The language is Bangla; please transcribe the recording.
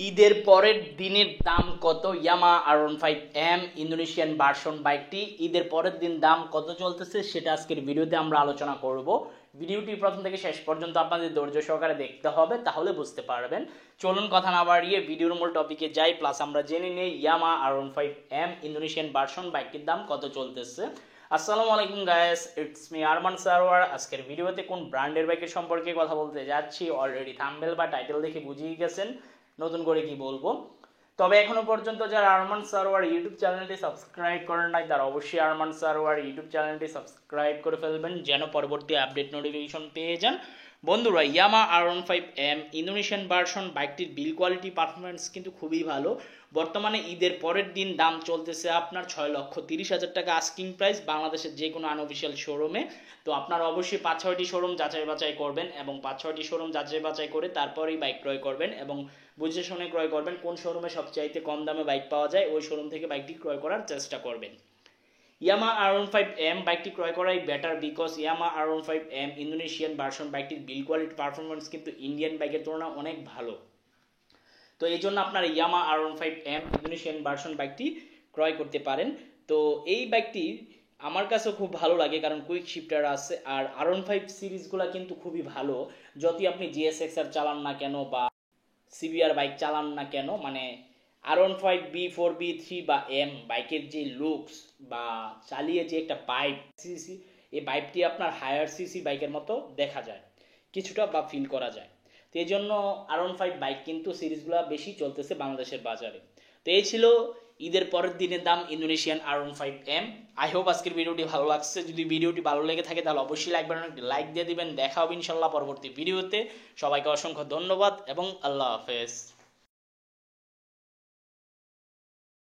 ঈদের পরের দিনের দাম কত ইয়ামা R15M ইন্দোনেশিয়ান ভার্সন বাইকটি ঈদের পরের দিন দাম কত চলতেছে সেটা আজকের ভিডিওতে আমরা আলোচনা করব। ভিডিওটি প্রথম থেকে শেষ পর্যন্ত আপনাদের ধৈর্য সহকারে দেখতে হবে, তাহলে বুঝতে পারবেন। চলুন কথা না বাড়িয়ে ভিডিওর মূল টপিকে যাই, প্লাস আমরা জেনে নেই ইয়ামা R15M ইন্দোনেশিয়ান ভার্সন বাইকটির দাম কত চলতেছে। আসসালামু আলাইকুম guys, it's me Arman Sarwar. আজকের ভিডিওতে কোন ব্র্যান্ডের বাইকের সম্পর্কে কথা বলতে যাচ্ছি অলরেডি থাম্বনেল বা টাইটেল দেখে বুঝিয়ে গেছেন, নতুন করে কি বলবো। তবে এখনো পর্যন্ত যারা আরমান সারোয়ার ইউটিউব চ্যানেলটি সাবস্ক্রাইব করেন নাই তারা অবশ্যই আরমান সারোয়ার ইউটিউব চ্যানেলটি সাবস্ক্রাইব করে ফেলবেন, যেন পরবর্তী আপডেট নোটিফিকেশন পেয়ে যান। বন্ধুরা, ইয়ামা R15M ইন্দোনেশিয়ান ভার্সন বাইকটির বিল কোয়ালিটি পারফরমেন্স কিন্তু খুবই ভালো। বর্তমানে ঈদের পরের দিন দাম চলতেছে আপনার 6,30,000 টাকা আস্কিং প্রাইস বাংলাদেশের যে কোনো আনঅফিসিয়াল শোরুমে। তো আপনারা অবশ্যই 5-6টি শোরুম যাচাই বাছাই করবেন এবং 5-6টি শোরুম যাচাই বাছাই করে তারপরেই বাইক ক্রয় করবেন এবং বুঝে শুনে ক্রয় করবেন। কোন শোরুমে সবচাইতে কম দামে বাইক পাওয়া যায় ওই শোরুম থেকে বাইকটি ক্রয় করার চেষ্টা করবেন। ইয়ামা R15M বাইকটি ক্রয় করাই better, because Yamaha R15M Indonesian version বাইকটির বিল কোয়ালিটি পারফরমেন্স কিন্তু ইন্ডিয়ান বাইকের তুলনায় অনেক ভালো। তো এই জন্য আপনার ইয়ামা R15M ইন্দোনেশিয়ান ভার্সন বাইকটি ক্রয় করতে পারেন। তো এই বাইকটি আমার কাছে খুব ভালো লাগে, কারণ কুইক শিফটার আছে আর R15 সিরিজগুলো কিন্তু খুবই ভালো। যদি আপনি GSX-R চালান না কেন বা CBR বাইক চালান না কেন, মানে R15 B4 B3 বা M বাইকের যে লুকস বা চালিয়ে যে একটা পাইপ সিসি, এই পাইপটি আপনার হায়ার সিসি বাইকের মতো দেখা যায় কিছুটা বা ফিল করা যায়। তো এই জন্য R15 বাইক কিন্তু সিরিজগুলো বেশি চলতেছে বাংলাদেশের বাজারে। তো এই ছিল ঈদের পরের দিনের দাম ইন্দোনেশিয়ান R15M। আই হোপ আজকের ভিডিওটি ভালো লাগছে। যদি ভিডিওটি ভালো লেগে থাকে তাহলে অবশ্যই লাইক দিয়ে দিবেন। দেখা হবে ইনশাল্লাহ পরবর্তী ভিডিওতে। সবাইকে অসংখ্য ধন্যবাদ এবং আল্লাহ হাফেজ।